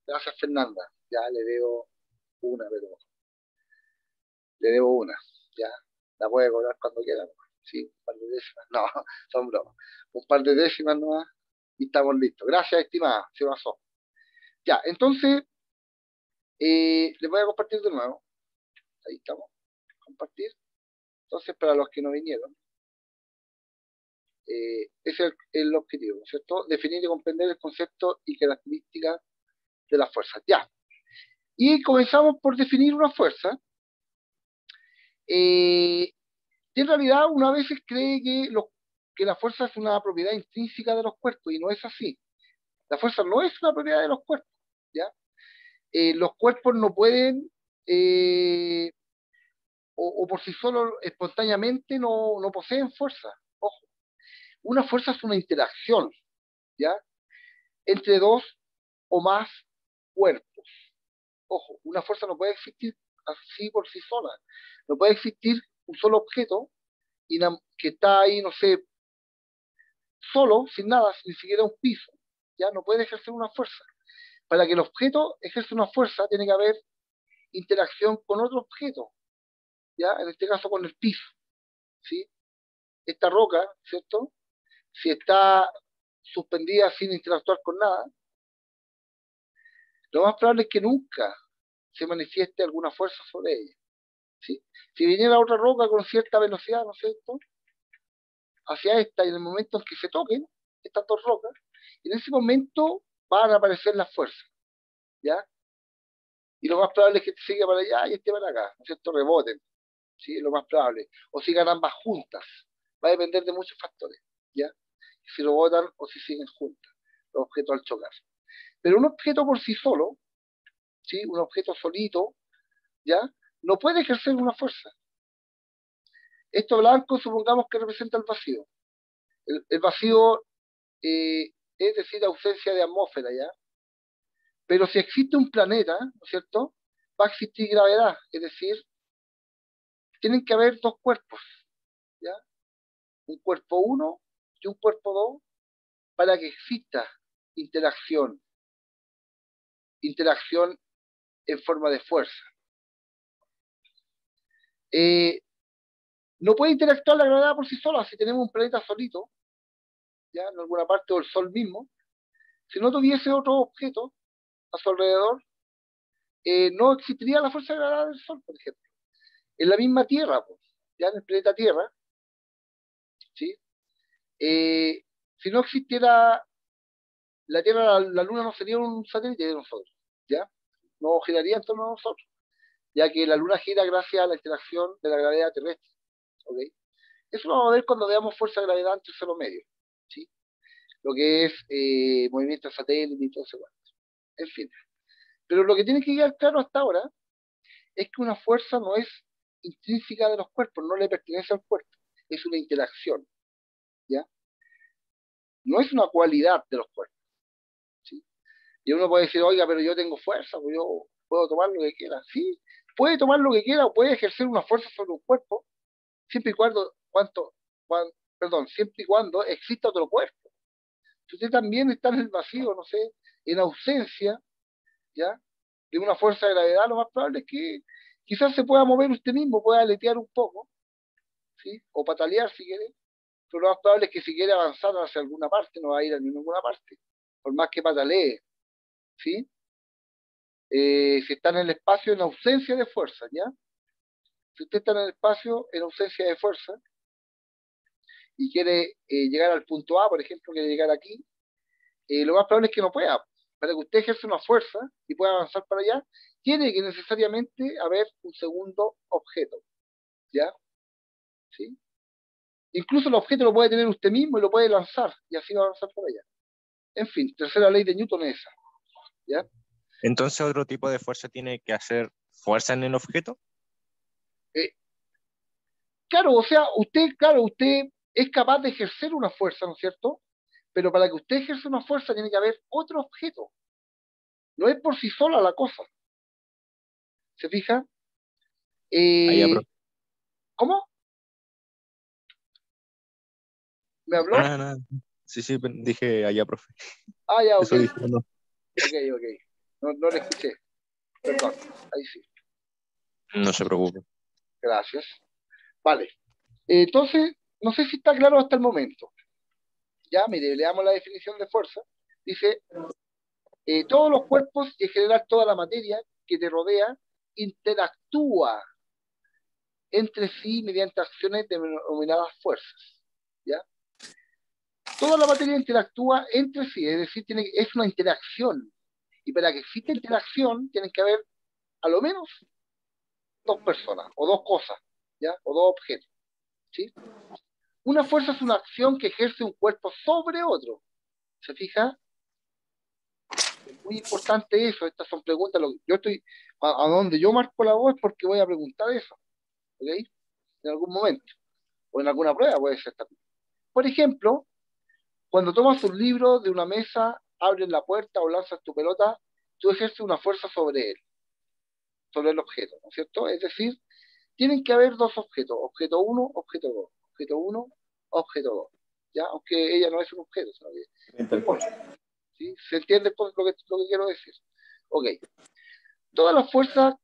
Gracias, Fernanda. Ya le debo una, pero le debo una. Ya, la puede cobrar cuando quiera, ¿no? Sí, un par de décimas. No, son bromas. Un par de décimas nomás y estamos listos. Gracias, estimada. Se pasó. Ya, entonces, les voy a compartir de nuevo. Ahí estamos. Compartir. Entonces, para los que no vinieron, ese es el objetivo, ¿no es cierto? Definir y comprender el concepto y características de las fuerzas. Ya. Y comenzamos por definir una fuerza. Y en realidad, una vez cree que la fuerza es una propiedad intrínseca de los cuerpos, y no es así. La fuerza no es una propiedad de los cuerpos, ¿ya? Los cuerpos no pueden, eh, o por sí solos, espontáneamente, no poseen fuerza. Ojo, una fuerza es una interacción, ¿ya? Entre dos o más cuerpos. Ojo, una fuerza no puede existir así por sí sola. No puede existir un solo objeto que está ahí, no sé, solo, sin nada, ni siquiera un piso. Ya no puede ejercer una fuerza. Para que el objeto ejerza una fuerza, tiene que haber interacción con otro objeto, ya en este caso con el piso, ¿sí? Esta roca, ¿cierto? Si está suspendida sin interactuar con nada, lo más probable es que nunca se manifieste alguna fuerza sobre ella, ¿sí? Si viniera otra roca con cierta velocidad, ¿no es cierto?, hacia esta, y en el momento en que se toquen estas dos rocas, en ese momento van a aparecer las fuerzas, ¿ya? Y lo más probable es que este siga para allá y este para acá, ¿no es cierto? Reboten, ¿sí? Lo más probable. O sigan ambas juntas. Va a depender de muchos factores, ¿ya? Si rebotan o si siguen juntas, los objetos al chocar. Pero un objeto por sí solo, ¿sí? Un objeto solito, ¿ya? No puede ejercer una fuerza. Esto blanco supongamos que representa el vacío. El vacío, es decir, ausencia de atmósfera, ¿ya? Pero si existe un planeta, ¿no es cierto?, va a existir gravedad, es decir, tienen que haber dos cuerpos, ¿ya? Un cuerpo uno y un cuerpo 2 para que exista interacción, interacción en forma de fuerza. Eh, no puede interactuar la gravedad por sí sola si tenemos un planeta solito, ya en alguna parte del Sol mismo. Si no tuviese otro objeto a su alrededor, no existiría la fuerza de gravedad del Sol, por ejemplo. En la misma Tierra, pues, ya en el planeta Tierra, ¿sí? Eh, si no existiera la Tierra, la Luna no sería un satélite de nosotros, ¿ya? No giraría en torno a nosotros, ya que la Luna gira gracias a la interacción de la gravedad terrestre, ¿ok? Eso lo vamos a ver cuando veamos fuerza de gravedad en tercero medio, ¿sí? Lo que es movimiento de satélite y todo eso. En fin. Pero lo que tiene que quedar claro hasta ahora es que una fuerza no es intrínseca de los cuerpos, no le pertenece al cuerpo, es una interacción, ¿ya? No es una cualidad de los cuerpos, ¿sí? Y uno puede decir, oiga, pero yo tengo fuerza, pues yo puedo tomar lo que quiera. Sí, puede tomar lo que quiera o puede ejercer una fuerza sobre un cuerpo, siempre y perdón, siempre y cuando exista otro cuerpo. Si usted también está en el vacío, no sé, en ausencia, ¿ya?, de una fuerza de gravedad, lo más probable es que quizás se pueda mover usted mismo, pueda aletear un poco, ¿sí? O patalear si quiere, pero lo más probable es que si quiere avanzar hacia alguna parte, no va a ir a ninguna parte, por más que patalee, ¿sí? Si está en el espacio en ausencia de fuerza, ¿ya? Si usted está en el espacio en ausencia de fuerza y quiere llegar al punto A, por ejemplo, quiere llegar aquí, lo más probable es que no pueda. Para que usted ejerza una fuerza y pueda avanzar para allá, tiene que necesariamente haber un segundo objeto, ¿ya? ¿Sí? Incluso el objeto lo puede tener usted mismo y lo puede lanzar y así va a avanzar para allá. En fin, tercera ley de Newton es esa, ¿ya? Entonces, otro tipo de fuerza tiene que hacer fuerza en el objeto. Eh, claro, o sea, usted es capaz de ejercer una fuerza, ¿no es cierto? Pero para que usted ejerza una fuerza tiene que haber otro objeto. No es por sí sola la cosa. ¿Se fija? Allá, Eh, profe. ¿Cómo? ¿Me No, habló? nada, nada. Sí, sí, dije allá, profe. Ah, ya, ok. Eso dije, no. Ok, ok. No le escuché. Perdón. Ahí sí. No se preocupe. Gracias. Vale. Entonces, no sé si está claro hasta el momento. Ya, mire, leamos la definición de fuerza. Dice, todos los cuerpos y en general toda la materia que te rodea interactúa entre sí mediante acciones denominadas fuerzas. ¿Ya? Toda la materia interactúa entre sí, es decir, es una interacción. Y para que exista interacción, tienen que haber a lo menos dos personas, o dos cosas, ¿ya? O dos objetos. ¿Sí? Una fuerza es una acción que ejerce un cuerpo sobre otro. ¿Se fija? Es muy importante eso. Estas son preguntas. Yo estoy, a donde yo marco la voz es porque voy a preguntar eso. ¿Ok? En algún momento. O en alguna prueba puede ser también. Por ejemplo, cuando tomas un libro de una mesa, abres la puerta o lanzas tu pelota, tú ejerces una fuerza sobre él, sobre el objeto, ¿no es cierto? Es decir, tienen que haber dos objetos, objeto uno, objeto 2, objeto uno, objeto 2, ¿ya? Aunque ella no es un objeto, sino que bueno, ¿sí? ¿Se entiende lo que quiero decir? Ok. Todas las fuerzas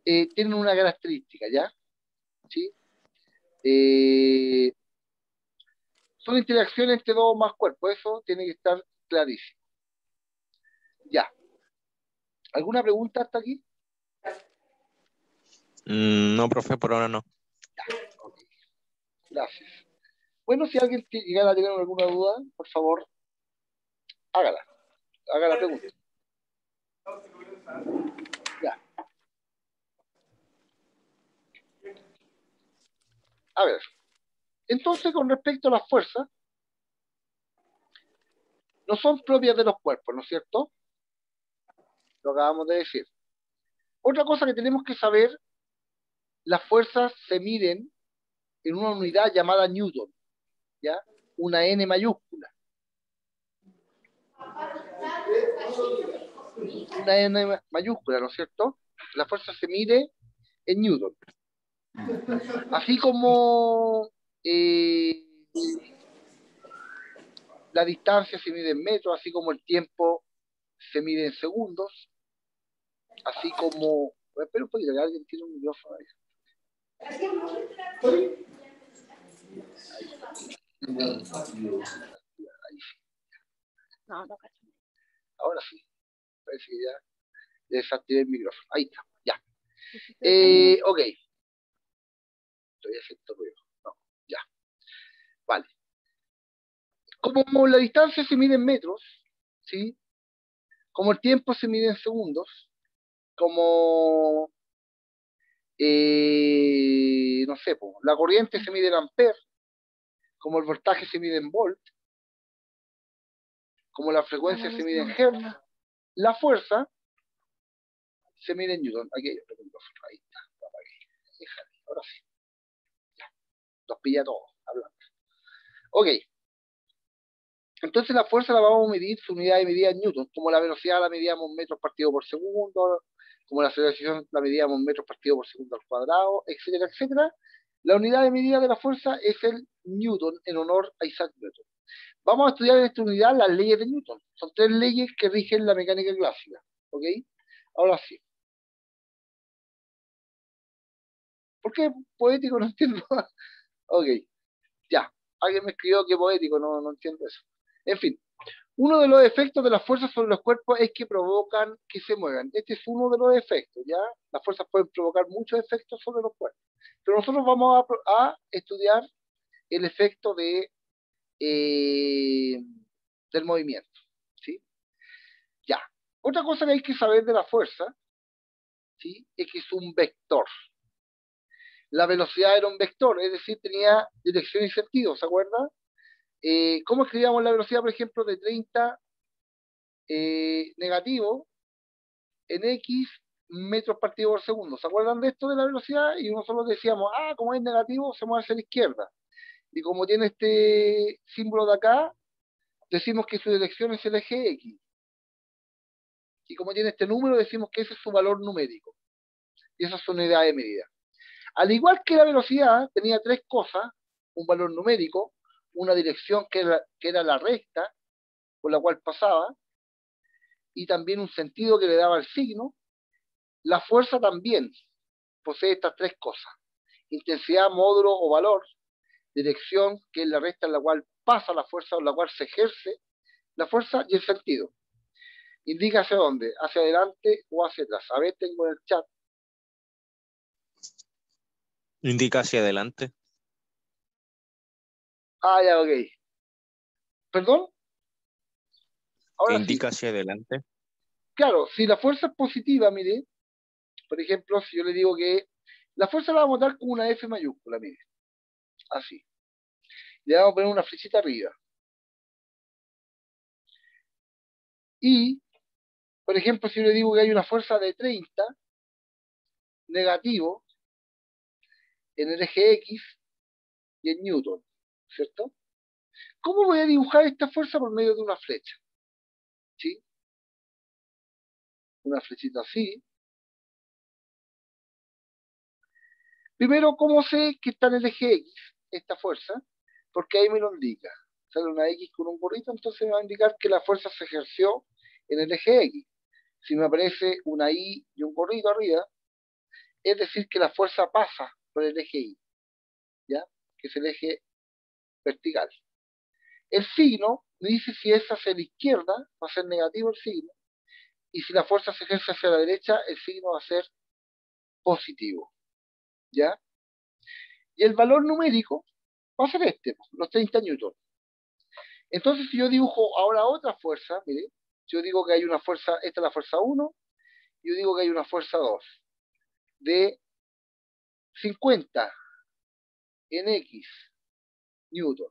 tienen una característica, ¿ya? ¿Sí? Eh, son interacciones entre dos o más cuerpos, eso tiene que estar clarísimo. Ya. ¿Alguna pregunta hasta aquí? No, profe, por ahora no. Ok, gracias. Bueno, si alguien llegara a tener alguna duda, por favor, hágala. Haga la pregunta. Ya. A ver. Entonces, con respecto a las fuerzas, no son propias de los cuerpos, ¿no es cierto? Lo acabamos de decir. Otra cosa que tenemos que saber, las fuerzas se miden en una unidad llamada Newton, ¿ya? Una N mayúscula. Una N mayúscula, ¿no es cierto? La fuerza se mide en Newton. Así como la distancia se mide en metros, así como el tiempo se mide en segundos, así como... Espera un poquito, que alguien tiene un micrófono ahí. Ahí sí. Ahora sí. Parece que ya desactivé el micrófono. Ahí está, ya. Ok. Todavía siento ruido. No, ya. Vale. Como la distancia se mide en metros, ¿sí? Como el tiempo se mide en segundos, como, no sé, la corriente se mide en amperes, como el voltaje se mide en volt, como la frecuencia se mide en hertz, la fuerza se mide en newton. Aquí hay otro micrófono, ahí está. Déjale, ahora sí. Ya. Los pilla todos, hablando. Ok. Entonces la fuerza la vamos a medir, su unidad de medida en newton, como la velocidad la medíamos en metros partido por segundo, como la aceleración la medíamos en metros partido por segundo al cuadrado, etcétera, etcétera. La unidad de medida de la fuerza es el newton, en honor a Isaac Newton. Vamos a estudiar en esta unidad las leyes de Newton. Son tres leyes que rigen la mecánica clásica. ¿Ok? Ahora sí. ¿Por qué poético? No entiendo. Ok, ya. Alguien me escribió que poético, no entiendo eso. En fin. Uno de los efectos de las fuerzas sobre los cuerpos es que provocan que se muevan. Este es uno de los efectos, ¿ya? Las fuerzas pueden provocar muchos efectos sobre los cuerpos. Pero nosotros vamos a estudiar el efecto eh, del movimiento, ¿sí? Ya. Otra cosa que hay que saber de la fuerza, ¿sí? Es que es un vector. La velocidad era un vector, es decir, tenía dirección y sentido, ¿se acuerda? ¿Cómo escribíamos la velocidad, por ejemplo, de 30 negativo en X metros partido por segundo? ¿Se acuerdan de esto de la velocidad? Y nosotros decíamos, como es negativo, se mueve hacia la izquierda. Y como tiene este símbolo de acá, decimos que su dirección es el eje X. Y como tiene este número, decimos que ese es su valor numérico. Y esa es su unidad de medida. Al igual que la velocidad, tenía tres cosas: un valor numérico, una dirección que era la recta por la cual pasaba, y también un sentido que le daba el signo. La fuerza también posee estas tres cosas: intensidad, módulo o valor; dirección, que es la recta en la cual pasa la fuerza o en la cual se ejerce la fuerza; y el sentido, indica hacia dónde, hacia adelante o hacia atrás. A ver, tengo en el chat. Indica hacia adelante. Ah, ya, ok. ¿Perdón? Que Ahora sí. indica hacia adelante. Claro, si la fuerza es positiva, mire, por ejemplo, si yo le digo que la fuerza la vamos a dar con una F mayúscula, mire, así. Le vamos a poner una flechita arriba. Y, por ejemplo, si yo le digo que hay una fuerza de 30, negativo, en el eje X y en Newton, ¿cierto? ¿Cómo voy a dibujar esta fuerza? Por medio de una flecha, ¿sí? Una flechita así. Primero, ¿cómo sé que está en el eje X esta fuerza? Porque ahí me lo indica. Sale una X con un gorrito, entonces me va a indicar que la fuerza se ejerció en el eje X. Si me aparece una Y y un gorrito arriba, es decir que la fuerza pasa por el eje Y, ¿ya? Que es el eje vertical. El signo me dice si es hacia la izquierda, va a ser negativo el signo, y si la fuerza se ejerce hacia la derecha, el signo va a ser positivo, ¿ya? Y el valor numérico va a ser este, los 30 newtons. Entonces, si yo dibujo ahora otra fuerza, mire, yo digo que hay una fuerza, esta es la fuerza 1, yo digo que hay una fuerza 2 de 50 en X newton,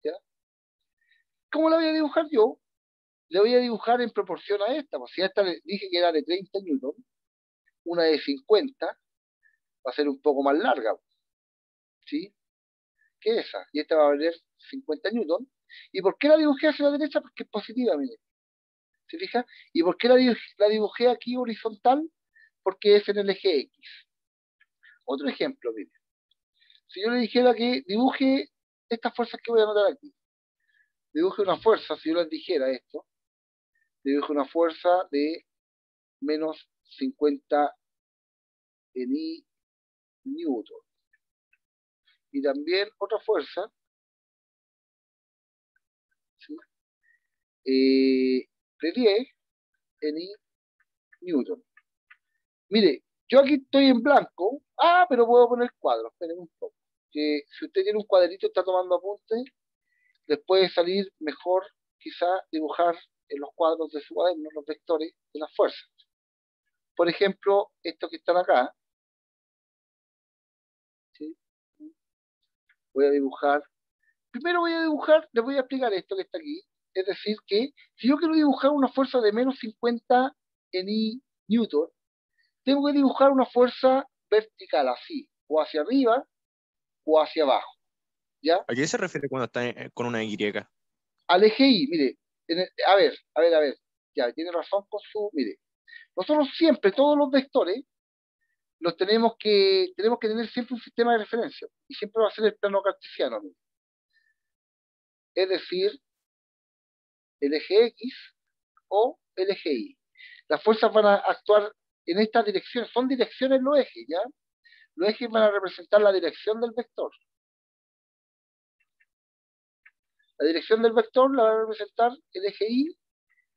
¿ya? ¿Cómo la voy a dibujar yo? Le voy a dibujar en proporción a esta, pues si a esta le dije que era de 30 newton, una de 50 va a ser un poco más larga, ¿sí? Que esa, y esta va a valer 50 newton. ¿Y por qué la dibujé hacia la derecha? Porque es positiva, mire, ¿se fija? ¿Y por qué la dibujé aquí horizontal? Porque es en el eje X. Otro ejemplo, mire. Si yo le dijera que dibuje estas fuerzas que voy a anotar aquí, dibuje una fuerza, si yo les dijera esto, dibuje una fuerza de menos 50 en I newton. Y también otra fuerza, ¿sí? De 10 en I newton. Mire, yo aquí estoy en blanco. Ah, pero puedo poner cuadros. Esperen un poco. Que si usted tiene un cuadrito y está tomando apuntes, les puede salir mejor quizá dibujar en los cuadros de su cuaderno los vectores de las fuerzas. Por ejemplo, estos que están acá, ¿sí? Voy a dibujar. Primero voy a dibujar, les voy a explicar esto que está aquí. Es decir, que si yo quiero dibujar una fuerza de menos 50 en I newton, tengo que dibujar una fuerza vertical así, o hacia arriba o hacia abajo, ¿ya? ¿A qué se refiere cuando está con una Y? Al eje Y, mire, a ver, ya, tiene razón con su, mire, nosotros siempre, todos los vectores, tenemos que tener siempre un sistema de referencia, y siempre va a ser el plano cartesiano, mire. Es decir, el eje X o el eje Y. Las fuerzas van a actuar en estas direcciones, son direcciones los ejes, ¿ya? Los ejes van a representar la dirección del vector. La dirección del vector la va a representar el eje Y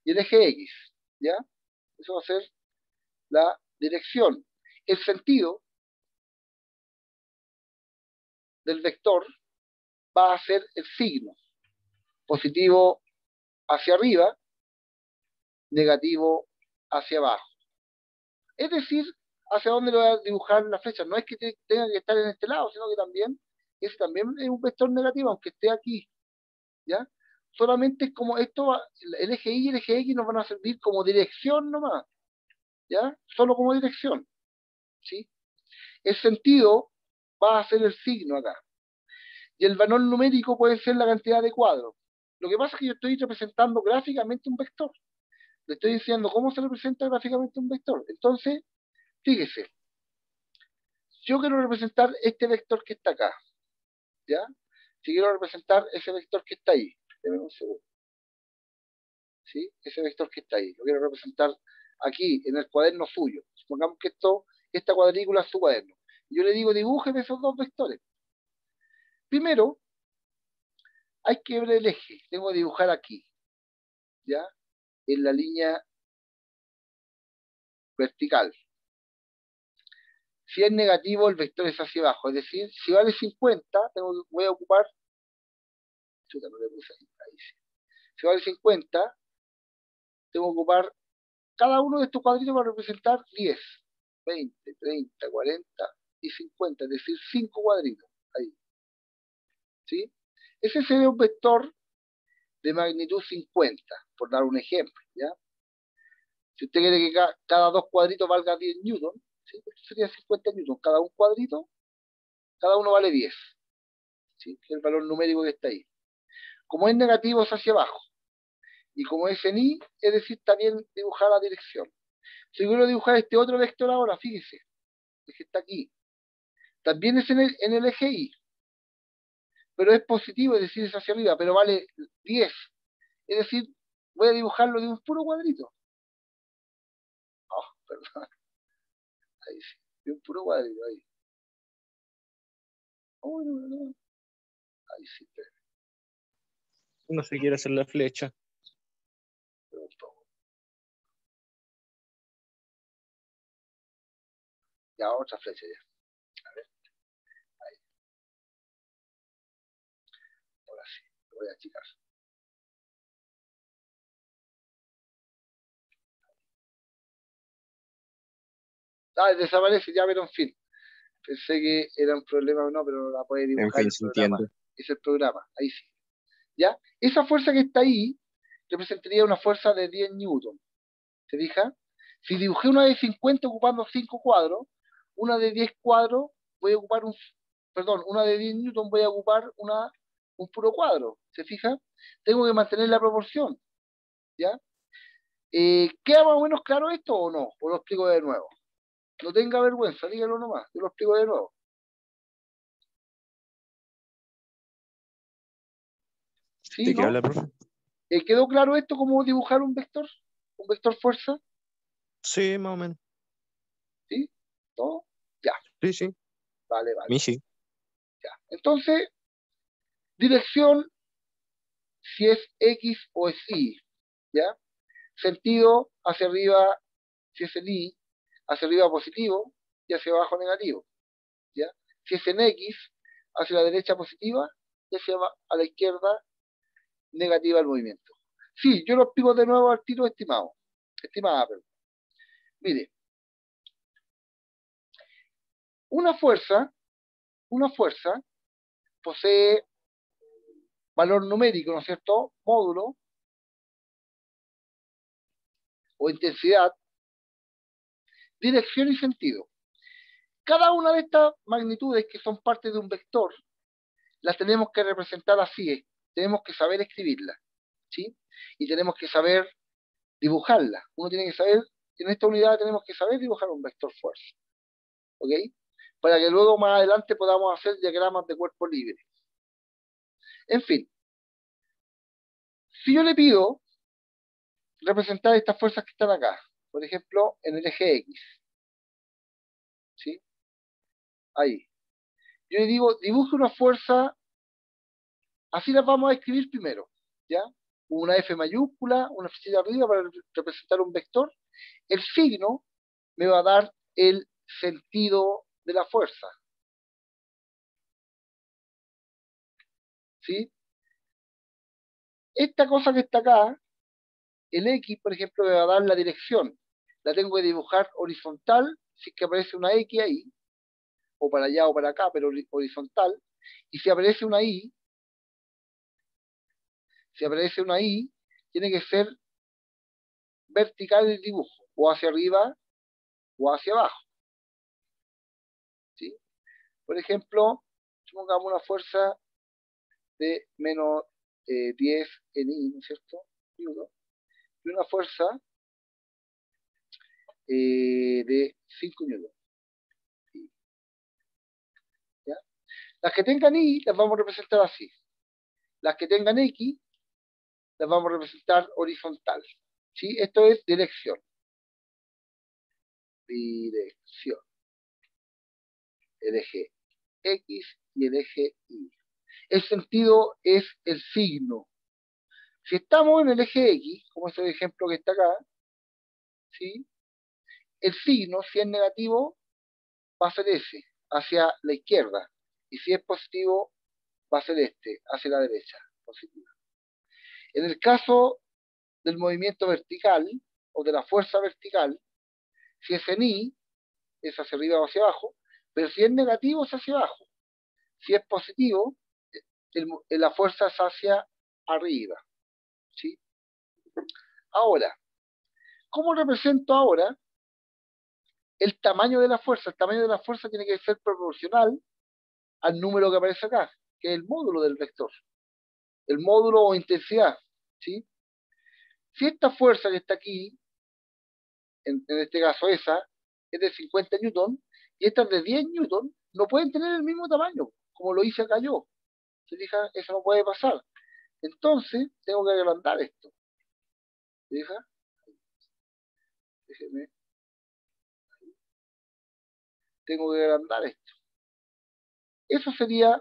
y el eje X, ¿ya? Eso va a ser la dirección. El sentido del vector va a ser el signo. Positivo hacia arriba, negativo hacia abajo. Es decir, hacia dónde lo voy a dibujar la flecha. No es que tenga que estar en este lado, sino que también es un vector negativo, aunque esté aquí, ¿ya? Solamente es como el eje Y y el eje X nos van a servir como dirección nomás, ¿ya? Solo como dirección, ¿sí? El sentido va a ser el signo acá. Y el valor numérico puede ser la cantidad de cuadros. Lo que pasa es que yo estoy representando gráficamente un vector. Le estoy diciendo cómo se representa gráficamente un vector. Entonces, fíjese, yo quiero representar este vector que está acá, ¿ya? Si quiero representar ese vector que está ahí, déjame un segundo. ¿sí? Ese vector que está ahí, lo quiero representar aquí, en el cuaderno suyo. Supongamos que esta cuadrícula es su cuaderno. Yo le digo, dibújeme esos dos vectores. Primero, hay que ver el eje. Tengo que dibujar aquí, ¿ya? En la línea vertical. Si es negativo, el vector es hacia abajo. Es decir, si vale 50, voy a ocupar... Chuta, no le puse ahí, sí. Si vale 50, tengo que ocupar cada uno de estos cuadritos para representar 10, 20, 30, 40 y 50. Es decir, 5 cuadritos. Ahí. ¿Sí? Ese sería un vector de magnitud 50, por dar un ejemplo, ¿ya? Si usted quiere que cada dos cuadritos valga 10 newton, ¿sí? Esto sería 50 newton. Cada un cuadrito, cada uno vale 10, ¿sí? Que es el valor numérico que está ahí. Como es negativo, es hacia abajo. Y como es en Y, es decir, también dibujar la dirección. Si quiero dibujar este otro vector ahora, fíjese, es que está aquí. También es en el eje Y, pero es positivo, es decir, es hacia arriba, pero vale 10. Es decir, voy a dibujarlo de un puro cuadrito. Oh, perdón. Ahí sí, de un puro cuadrito, ahí. Oh, no, no. Ahí sí, Uno se quiere hacer la flecha. pero un poco. Ya, otra flecha ya. A ver, ahí, ahora sí, lo voy a achicar. Ah, desaparece, ya, pero en fin. Pensé que era un problema o no, pero la puede En dibujar fin, el se programa. entiende. Es el programa, ahí sí. ¿Ya? Esa fuerza que está ahí representaría una fuerza de 10 newton. ¿Se fija? Si dibujé una de 50 ocupando 5 cuadros, una de 10 cuadros voy a ocupar una de 10 newton voy a ocupar un puro cuadro. ¿Se fija? Tengo que mantener la proporción. ¿Ya? ¿Queda más o menos claro esto o no? O lo explico de nuevo. No tenga vergüenza, dígalo nomás. Yo lo explico de nuevo. ¿Sí, ¿De qué no? habla, profe? ¿Quedó claro esto cómo dibujar un vector? ¿Un vector fuerza? Sí, más o menos. ¿Sí? ¿Todo? Ya, Sí, sí. vale, vale. Mi sí. Ya. Entonces, dirección, si es X o es Y, ¿ya? Sentido, hacia arriba, si es en Y, hacia arriba positivo y hacia abajo negativo, ¿ya? Si es en X, hacia la derecha positiva y a la izquierda negativa el movimiento. Sí, yo lo explico de nuevo al tiro, estimado. Estimada, perdón. Mire, una fuerza, una fuerza posee valor numérico, ¿no es cierto? Módulo o intensidad, dirección y sentido. Cada una de estas magnitudes que son parte de un vector, las tenemos que representar así, tenemos que saber escribirlas, ¿sí? Y tenemos que saber dibujarlas. Uno tiene que saber, en esta unidad tenemos que saber dibujar un vector fuerza, ¿ok? Para que luego más adelante podamos hacer diagramas de cuerpo libre. En fin, si yo le pido representar estas fuerzas que están acá, por ejemplo, en el eje X, ¿sí? Ahí. Yo le digo, dibuje una fuerza, así las vamos a escribir primero, ¿ya? Una F mayúscula, una flechita arriba para representar un vector. El signo me va a dar el sentido de la fuerza, ¿sí? Esta cosa que está acá, el X, por ejemplo, me va a dar la dirección. La tengo que dibujar horizontal, si es que aparece una X ahí, o para allá o para acá, pero horizontal. Y si aparece una Y, tiene que ser vertical el dibujo, o hacia arriba o hacia abajo, ¿sí? Por ejemplo, supongamos una fuerza de menos 10 en I, ¿no es cierto? Y una fuerza de 5 newton, ¿ya? Las que tengan I las vamos a representar así. Las que tengan X las vamos a representar horizontal. ¿Sí? Esto es dirección. Dirección. El eje X y el eje Y. El sentido es el signo. Si estamos en el eje X, como es el ejemplo que está acá, ¿sí? El signo, si es negativo, va a ser ese, hacia la izquierda. Y si es positivo, va a ser este, hacia la derecha, positiva. En el caso del movimiento vertical, o de la fuerza vertical, si es en Y, es hacia arriba o hacia abajo, pero si es negativo, es hacia abajo. Si es positivo, la fuerza es hacia arriba. ¿Sí? Ahora, ¿cómo represento ahora el tamaño de la fuerza? El tamaño de la fuerza tiene que ser proporcional al número que aparece acá, que es el módulo del vector. El módulo o intensidad. ¿Sí? Si esta fuerza que está aquí, en este caso esa, es de 50 newton, y esta es de 10 newton, no pueden tener el mismo tamaño, como lo hice acá yo. ¿Se fija? Eso no puede pasar. Entonces, tengo que agrandar esto. ¿Se fija? Déjeme. Tengo que agrandar esto. Eso sería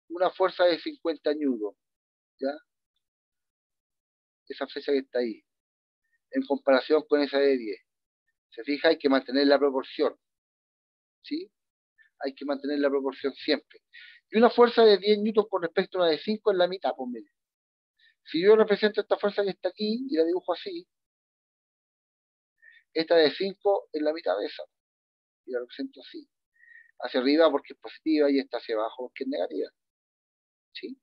una fuerza de 50 newton, ¿ya? Esa flecha que está ahí, en comparación con esa de 10. Se fija, hay que mantener la proporción, ¿sí? Hay que mantener la proporción siempre. Y una fuerza de 10 newton con respecto a una de 5 es la mitad, pues mire. Si yo represento esta fuerza que está aquí y la dibujo así, esta de 5 es la mitad de esa, y la represento así. Hacia arriba porque es positiva y esta hacia abajo porque es negativa, ¿sí?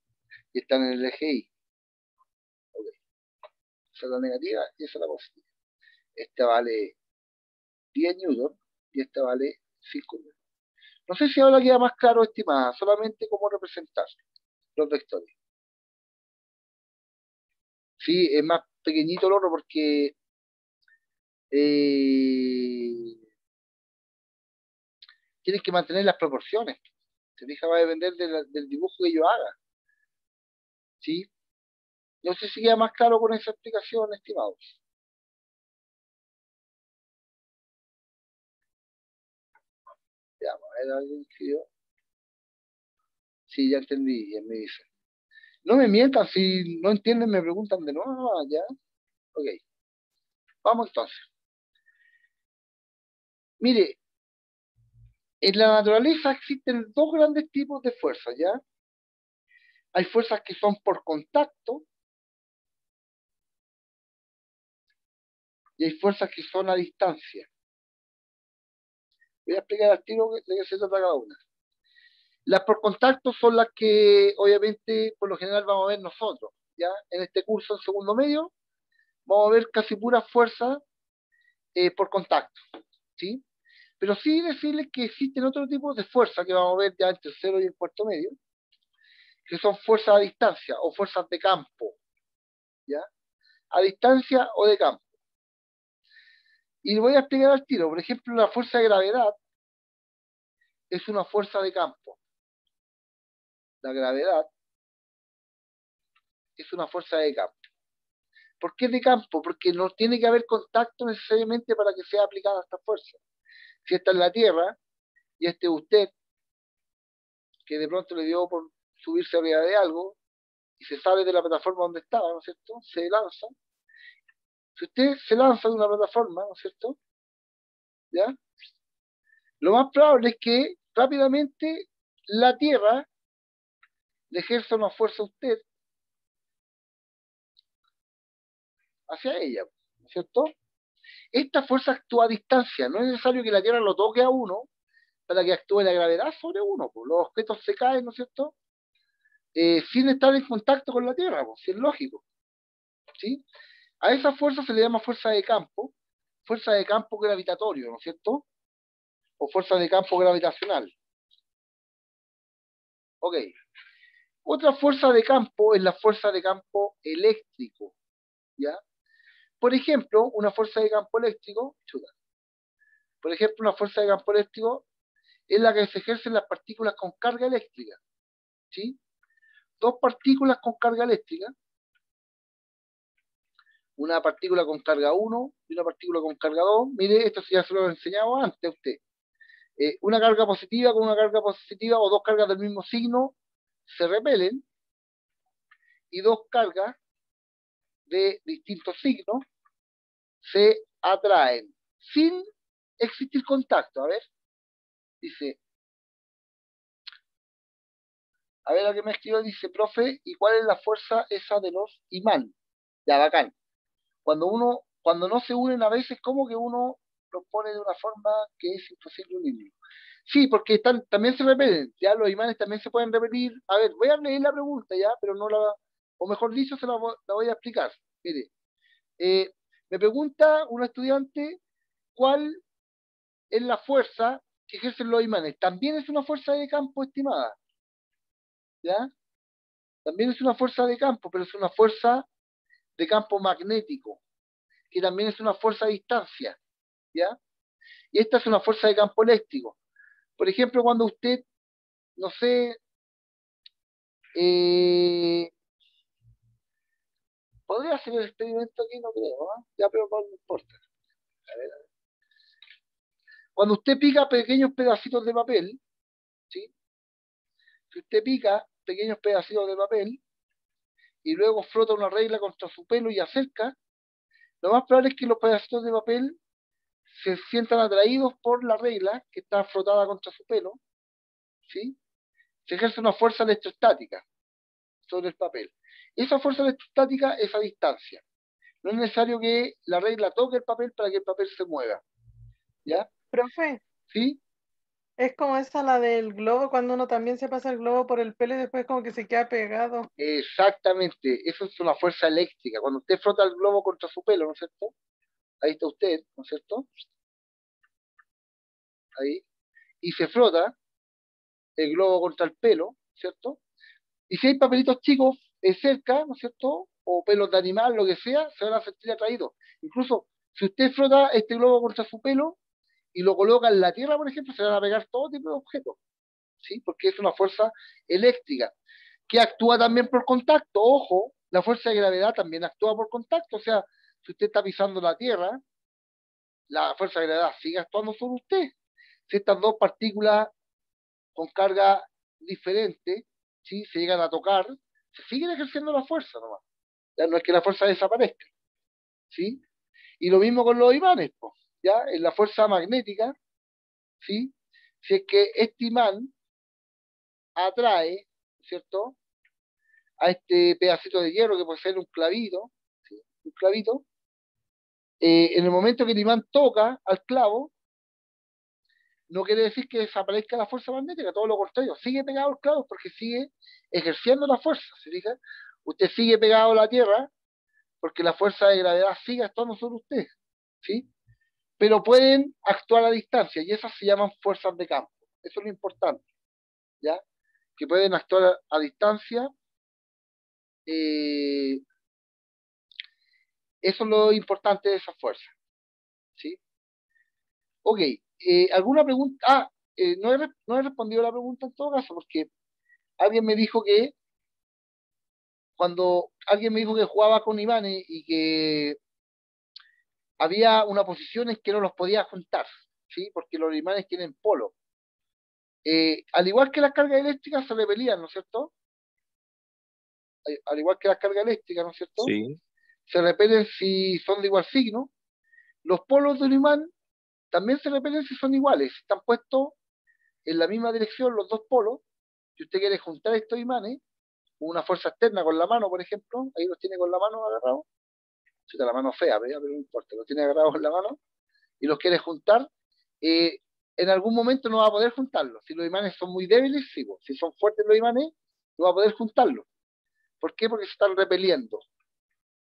Y están en el eje Y. Okay. Esa es la negativa y esa es la positiva. Esta vale 10 newton y esta vale 5 newton. No sé si ahora queda más claro, estimada, solamente cómo representar los vectores. Sí, es más pequeñito el otro porque tienes que mantener las proporciones. Se fija, va a depender del dibujo que yo haga. ¿Sí? No sé si queda más claro con esa explicación, estimados. Ya, a ver, alguien escribió. Sí, ya entendí, ya me dice. No me mientan, si no entienden me preguntan de nuevo, ya. Ok, vamos entonces. Mire, en la naturaleza existen dos grandes tipos de fuerzas, ¿ya? Hay fuerzas que son por contacto y hay fuerzas que son a distancia. Voy a explicar al tiro de qué se trata cada una. Las por contacto son las que, obviamente, por lo general vamos a ver nosotros, ¿ya? En este curso, en segundo medio, vamos a ver casi pura fuerza por contacto, ¿sí? Pero sí decirles que existen otro tipo de fuerza que vamos a ver ya en tercero y en cuarto medio, que son fuerzas a distancia o fuerzas de campo, ¿ya? A distancia o de campo. Y voy a explicar al tiro. Por ejemplo, la fuerza de gravedad es una fuerza de campo. La gravedad es una fuerza de campo. ¿Por qué de campo? Porque no tiene que haber contacto necesariamente para que sea aplicada esta fuerza. Si está en la Tierra y usted, que de pronto le dio por subirse arriba de algo y se sale de la plataforma donde estaba, ¿no es cierto? Se lanza. Si usted se lanza de una plataforma, ¿no es cierto? ¿Ya? Lo más probable es que rápidamente la Tierra le ejerza una fuerza a usted hacia ella, ¿no es cierto? Esta fuerza actúa a distancia, no es necesario que la Tierra lo toque a uno para que actúe la gravedad sobre uno, pues los objetos se caen, ¿no es cierto? Sin estar en contacto con la Tierra, pues, si es lógico, ¿sí? A esa fuerza se le llama fuerza de campo gravitatorio, ¿no es cierto? O fuerza de campo gravitacional. Ok. Otra fuerza de campo es la fuerza de campo eléctrico, ¿ya? Por ejemplo, una fuerza de campo eléctrico, por ejemplo, una fuerza de campo eléctrico es la que se ejerce en las partículas con carga eléctrica, ¿sí? Dos partículas con carga eléctrica una partícula con carga 1 y una partícula con carga 2. Mire, esto ya se lo he enseñado antes a usted. Una carga positiva con una carga positiva o dos cargas del mismo signo se repelen y dos cargas de distintos signos se atraen sin existir contacto. A ver, dice, a ver, la que me escribió dice, profe, ¿y cuál es la fuerza esa de los imán? Ya, bacán. Cuando no se unen a veces, como que uno los pone de una forma que es imposible unirlos. Sí, porque también se repelen, ya los imanes también se pueden repetir. A ver, voy a leer la pregunta ya, pero no la, o mejor dicho, la voy a explicar. Mire, me pregunta un estudiante cuál es la fuerza que ejercen los imanes. También es una fuerza de campo estimada, ¿ya? También es una fuerza de campo, pero es una fuerza de campo magnético, que también es una fuerza a distancia, ¿ya? Y esta es una fuerza de campo eléctrico. Por ejemplo, cuando usted, no sé, eh, podría hacer el experimento aquí, no creo, ¿eh? Ya, pero no importa. A ver, a ver. Cuando usted pica pequeños pedacitos de papel, ¿sí? Si usted pica pequeños pedacitos de papel y luego frota una regla contra su pelo y acerca, lo más probable es que los pedacitos de papel se sientan atraídos por la regla que está frotada contra su pelo, ¿sí? Se ejerce una fuerza electrostática sobre el papel. Esa fuerza electrostática es a distancia. No es necesario que la regla toque el papel para que el papel se mueva, ¿ya? Profe, ¿Sí? es como esa la del globo, cuando uno también se pasa el globo por el pelo y después como que se queda pegado. Exactamente. Eso es una fuerza eléctrica. Cuando usted frota el globo contra su pelo, ¿no es cierto? Ahí está usted, ¿no es cierto? Ahí. Y se frota el globo contra el pelo, ¿cierto? Y si hay papelitos chicos cerca, ¿no es cierto? O pelos de animal, lo que sea, se van a sentir atraídos. Incluso si usted frota este globo contra su pelo y lo coloca en la tierra, por ejemplo, se van a pegar todo tipo de objetos, ¿sí? Porque es una fuerza eléctrica que actúa también por contacto. Ojo, la fuerza de gravedad también actúa por contacto. O sea, si usted está pisando la tierra, la fuerza de gravedad sigue actuando sobre usted. Si estas dos partículas con carga diferente, ¿sí? Se llegan a tocar, se siguen ejerciendo la fuerza nomás. Ya no es que la fuerza desaparezca, ¿sí? Y lo mismo con los imanes, pues, ¿ya? En la fuerza magnética, ¿sí? Si es que este imán atrae, ¿cierto? A este pedacito de hierro que puede ser un clavito, ¿sí? Un clavito, en el momento que el imán toca al clavo, no quiere decir que desaparezca la fuerza magnética, todo lo contrario, sigue pegado al clavo porque sigue ejerciendo la fuerza, ¿se fija? Usted sigue pegado a la tierra porque la fuerza de gravedad sigue actuando sobre usted, ¿sí? Pero pueden actuar a distancia y esas se llaman fuerzas de campo. Eso es lo importante, ¿ya? Que pueden actuar a distancia. eh, Eso es lo importante de esas fuerzas, ¿sí? Ok, ¿alguna pregunta? No he respondido la pregunta en todo caso porque alguien me dijo que cuando alguien me dijo que jugaba con imanes y que había una posición en que no los podía juntar, ¿sí? Porque los imanes tienen polo. Al igual que las cargas eléctricas se repelían, ¿no es cierto? Al igual que las cargas eléctricas, ¿no es cierto? Sí. Se repelen si son de igual signo. Los polos de un imán también se repelen si son iguales. Si están puestos en la misma dirección los dos polos, si usted quiere juntar estos imanes, una fuerza externa con la mano, por ejemplo, ahí los tiene con la mano agarrados, la mano fea, pero no importa, los tiene agarrados con la mano y los quiere juntar, eh, en algún momento no va a poder juntarlos. Si los imanes son muy débiles, sí, pues. Si son fuertes los imanes, no va a poder juntarlos. ¿Por qué? Porque se están repeliendo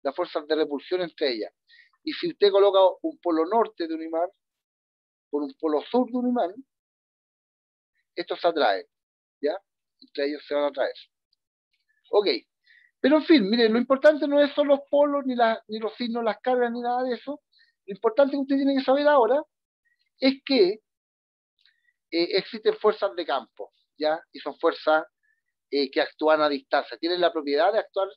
las fuerzas de repulsión entre ellas. Y si usted coloca un polo norte de un imán por un polo sur de un imán, estos se atraen, ¿ya? Entre ellos se van a atraer. Ok, pero en fin, mire, lo importante no es solo los polos, ni los signos, las cargas, ni nada de eso. Lo importante que usted tiene que saber ahora es que existen fuerzas de campo, ¿ya? Y son fuerzas que actúan a distancia. Tienen la propiedad de actuar,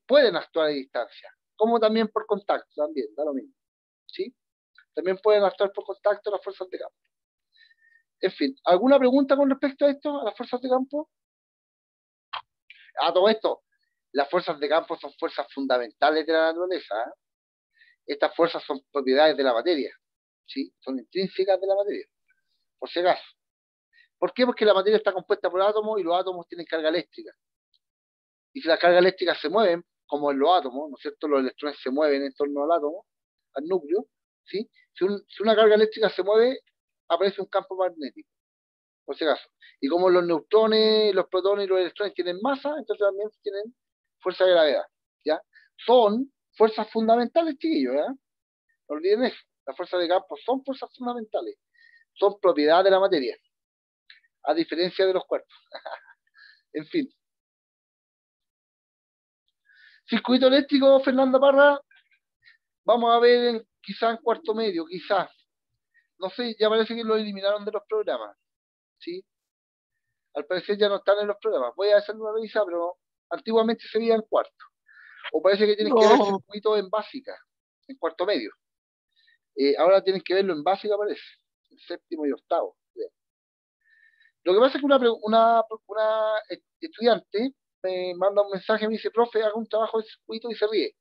pueden actuar a distancia, como también por contacto, también, da lo mismo, ¿sí? También pueden actuar por contacto las fuerzas de campo. En fin, ¿alguna pregunta con respecto a esto, a las fuerzas de campo? A todo esto, las fuerzas de campo son fuerzas fundamentales de la naturaleza, ¿eh? Estas fuerzas son propiedades de la materia, ¿sí? Son intrínsecas de la materia, por si acaso. ¿Por qué? Porque la materia está compuesta por átomos y los átomos tienen carga eléctrica. Y si las cargas eléctricas se mueven, como en los átomos, ¿no es cierto? Los electrones se mueven en torno al átomo, al núcleo, ¿sí? Si una carga eléctrica se mueve, aparece un campo magnético, por si acaso. Y como los neutrones, los protones y los electrones tienen masa, entonces también tienen fuerza de gravedad, ¿ya? Son fuerzas fundamentales, chiquillos, ¿ya? No olviden eso. Las fuerzas de campo son fuerzas fundamentales. Son propiedad de la materia, a diferencia de los cuerpos. En fin. Circuito eléctrico, Fernanda Parra, vamos a ver quizás en cuarto medio, quizás. No sé, ya parece que lo eliminaron de los programas, ¿sí? Al parecer ya no están en los programas. Voy a hacer una revisa, pero antiguamente se veía en cuarto. O parece que tienes que ver No. circuito en básica, en cuarto medio. Ahora tienen que verlo en básica, parece, en séptimo y octavo. Lo que pasa es que una estudiante me manda un mensaje, me dice, profe, haga un trabajo de circuito y se ríe.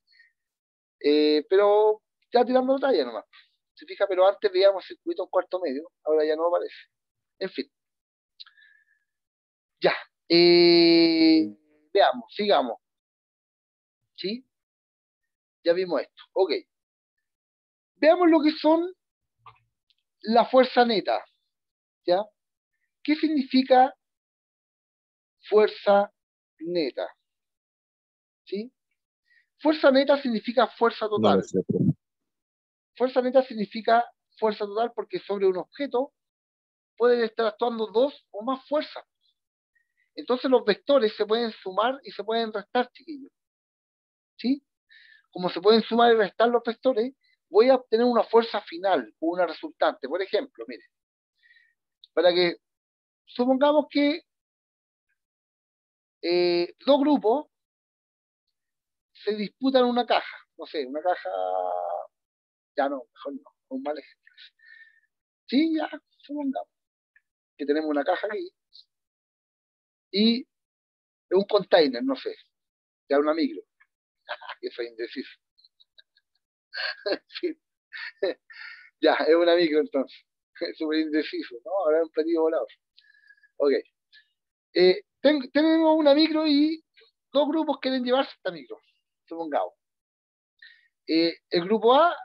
Pero ya tirando talla nomás. Se fija, pero antes veíamos circuito en cuarto medio, ahora ya no aparece. En fin, ya. Veamos, sigamos. ¿Sí? Ya vimos esto. Ok. Veamos lo que son la fuerza neta. ¿Ya? ¿Qué significa fuerza neta? ¿Sí? Fuerza neta significa fuerza No lo total. sé, profe. Fuerza neta significa fuerza total porque sobre un objeto pueden estar actuando dos o más fuerzas. Entonces los vectores se pueden sumar y se pueden restar, chiquillos. ¿Sí? Como se pueden sumar y restar los vectores, voy a obtener una fuerza final o una resultante. Por ejemplo, mire, para que supongamos que dos grupos se disputan una caja, no sé, una caja, ya no, mejor no, un mal ejemplo. Sí, ya, supongamos que tenemos una caja aquí y un container, no sé, ya una micro, que soy indeciso. Sí, ya, es una micro entonces, súper indeciso, ¿no? Ahora un platillo volador. Ok. Tenemos una micro y dos grupos quieren llevarse esta micro, supongamos. El grupo A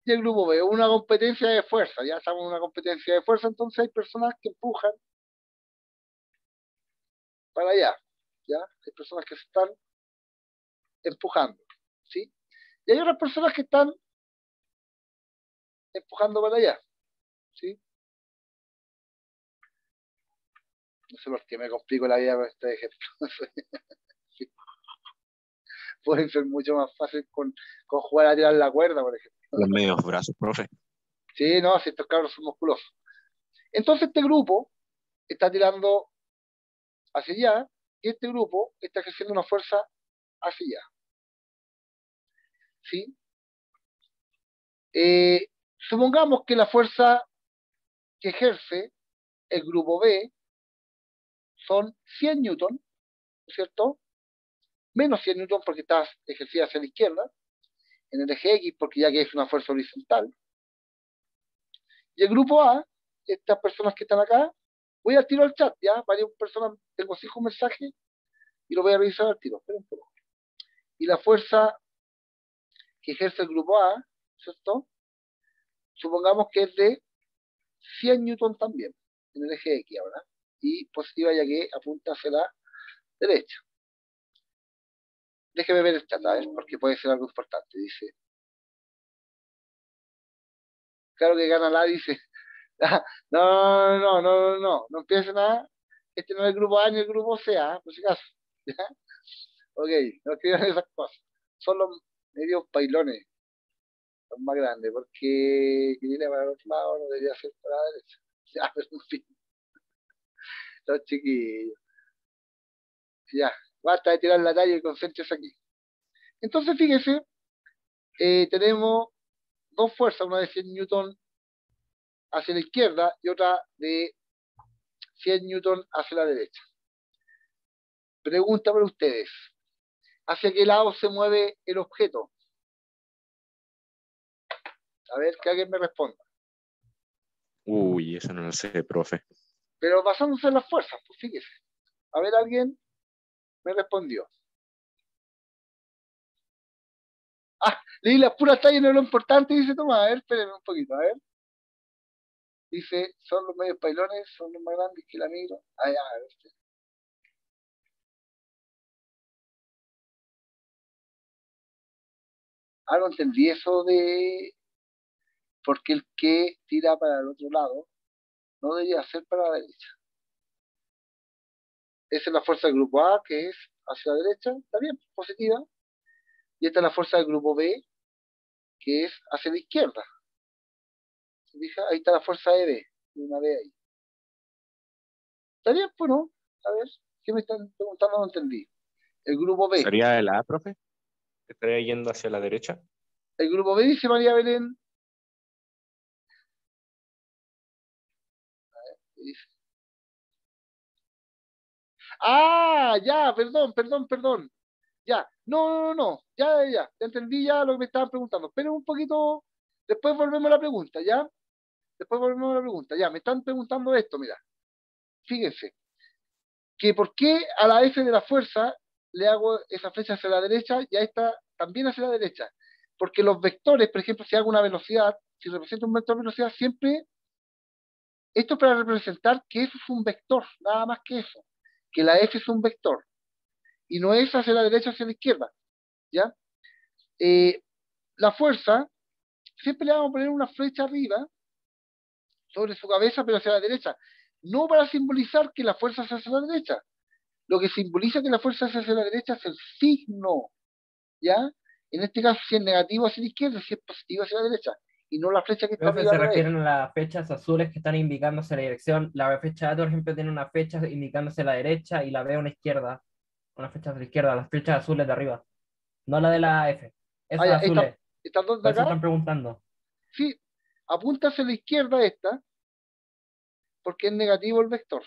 y el grupo B, una competencia de fuerza, ya estamos en una competencia de fuerza, entonces hay personas que empujan para allá, ya, hay personas que se están empujando, ¿sí? Y hay otras personas que están empujando para allá, ¿sí? No sé por qué me complico la vida con este ejemplo. Sí, pueden ser mucho más fácil con jugar a tirar la cuerda, por ejemplo. Los medios brazos, profe. Sí, no, si estos cabros son musculosos. Entonces este grupo está tirando hacia allá y este grupo está ejerciendo una fuerza hacia allá, ¿sí? Supongamos que la fuerza que ejerce el grupo B son 100 newton, ¿no es cierto? Menos 100 newton porque está ejercida hacia la izquierda, en el eje X porque ya que es una fuerza horizontal. Y el grupo A, estas personas que están acá, voy al tiro al chat, ya, varias personas, tengo 5 mensajes y lo voy a revisar al tiro, esperen un poco. Y la fuerza que ejerce el grupo A, ¿cierto? Supongamos que es de 100 newton también, en el eje X ahora, y positiva ya que apunta hacia la derecha. Déjeme ver el chat, a ver, porque puede ser algo importante. Dice, claro que gana la, dice, no, no, no, no, no, no empiece nada. Este no es el grupo A ni el grupo C, por si acaso. ¿Ya? Ok, no escriban esas cosas. Son los medios bailones, los más grandes, porque que viene para el otro lado no debería ser para la derecha. Ya, pero en fin, los chiquillos. Ya, basta de tirar la talla y concéntrese aquí. Entonces, fíjese tenemos dos fuerzas, una de 100 newton hacia la izquierda y otra de 100 newton hacia la derecha. Pregunta para ustedes. ¿Hacia qué lado se mueve el objeto? A ver, que alguien me responda. Uy, eso no lo sé, profe. Pero basándose en las fuerzas, pues fíjese. A ver, alguien me respondió. Leí las puras tallas, no lo importante, dice Tomás. A ver, espérenme un poquito, a ver. Dice, son los medios pailones, son los más grandes que la micro. Ah, ya, a ver. No entendí eso de porque el que tira para el otro lado no debería ser para la derecha. Esa es la fuerza del grupo A, que es hacia la derecha, está bien, positiva. Y esta es la fuerza del grupo B, que es hacia la izquierda. ¿Se fija? Ahí está la fuerza de B, una B ahí. ¿Está bien? Pues no. A ver, ¿qué me están preguntando? No entendí. El grupo B. ¿Sería el A, profe? ¿Estaría yendo hacia la derecha? El grupo B dice María Belén. A ver, ¿qué dice? Ya, perdón. Ya, no. Ya entendí ya lo que me estaban preguntando. Esperen un poquito, después volvemos a la pregunta, ¿ya? Después volvemos a la pregunta. Ya, me están preguntando esto, mira. Fíjense, que por qué a la F de la fuerza le hago esa flecha hacia la derecha y a esta también hacia la derecha. Porque los vectores, por ejemplo, si hago una velocidad, si represento un vector de velocidad, siempre, esto es para representar que eso es un vector, nada más que eso. Que la F es un vector. Y no es hacia la derecha o hacia la izquierda, ¿ya? La fuerza, siempre le vamos a poner una flecha arriba, sobre su cabeza, pero hacia la derecha. No para simbolizar que la fuerza es hacia la derecha. Lo que simboliza que la fuerza es hacia la derecha es el signo, ¿ya? En este caso, si es negativo hacia la izquierda, si es positivo hacia la derecha, y no la flecha que está Profe, arriba se de la F. refieren a las flechas azules que están indicando hacia la dirección. La flecha A, por ejemplo, tiene una flecha indicando hacia la derecha y la B a una izquierda. Una flecha hacia la izquierda, las flechas azules de arriba. No la de la F. Esas Ya, azules. estas dos de Por eso acá, están preguntando. sí, apunta hacia la izquierda esta, porque es negativo el vector.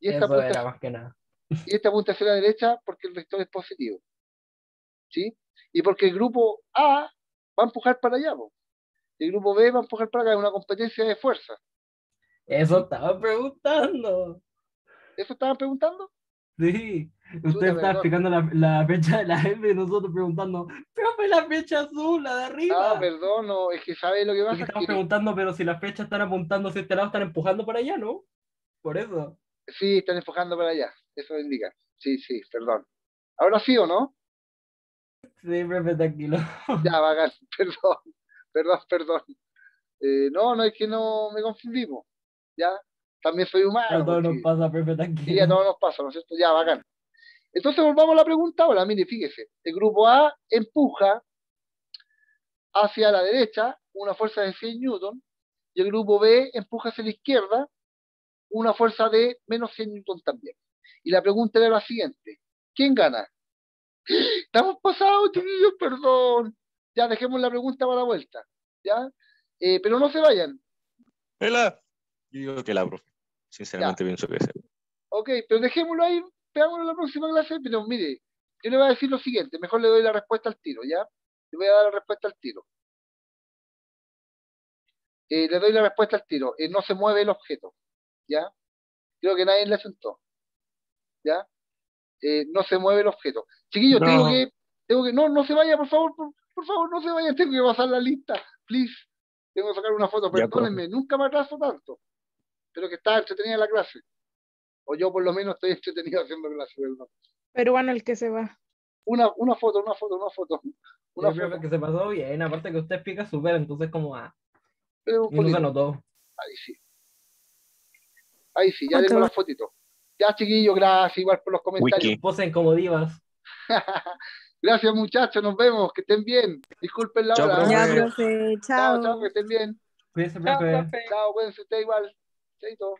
Y esta Eso apunta, era más que nada. y esta apunta hacia la derecha porque el vector es positivo, ¿sí? Y porque el grupo A va a empujar para allá, po. Y el grupo B va a empujar para acá, es una competencia de fuerza. Eso estaba preguntando. ¿Eso estaban preguntando? Sí. Usted Chuta, estaba perdón. explicando la fecha de la F y nosotros preguntando, profe, la fecha azul, la de arriba. Perdón, no, es que sabe lo que Porque pasa, es estamos que preguntando, pero si las flechas están apuntando hacia este lado, están empujando para allá, ¿no? Por eso. sí, están enfocando para allá, eso indica. Sí, perdón. ¿Ahora sí o no? Sí, profe, tranquilo. Ya, bacán, perdón. No, es que no me confundimos, ya. También soy A humano, todos nos porque pasa, profe, sí, a tranquilo. todos nos pasa, ¿no es cierto? Ya, bacán. Entonces volvamos a la pregunta ahora, mire, fíjese. El grupo A empuja hacia la derecha una fuerza de 100 newton y el grupo B empuja hacia la izquierda una fuerza de menos 100 newton también. Y la pregunta era la siguiente. ¿Quién gana? Estamos pasados, chiquillos, perdón. Ya, dejemos la pregunta para la vuelta. ¿Ya? Pero no se vayan. ¿El A? Yo digo que la, profe. Ya. Sinceramente pienso que es el. Ok, pero dejémoslo ahí. Veámoslo en la próxima clase. Pero mire, yo le voy a decir lo siguiente. Mejor le doy la respuesta al tiro, ¿ya? Le voy a dar la respuesta al tiro. Le doy la respuesta al tiro. No se mueve el objeto, ¿ya? Creo que nadie le asentó, ¿ya? No se mueve el objeto. Chiquillos, No, no se vaya, por favor, no se vaya, tengo que pasar la lista, please. Tengo que sacar una foto, Ya, profe. perdónenme, nunca me atraso tanto, pero que está entretenida la clase. O yo por lo menos estoy entretenido haciendo clase, perdón. Peruano el que se va. Una foto. Una profe, foto. que se pasó bien. Aparte que usted explica súper, entonces como, Esperen un y no se poquito. notó. Ahí sí, ya tengo Otro. las fotitos. Ya, chiquillos, gracias igual por los comentarios. Wiki. Posen como divas. Gracias, muchachos, nos vemos, que estén bien. Disculpen la Chao, hora, ¿eh? Ya, profe. profe, Chao, que chao. estén bien. Cuídense, Chao, profe. profe. Chao, cuídense usted igual. Chaito.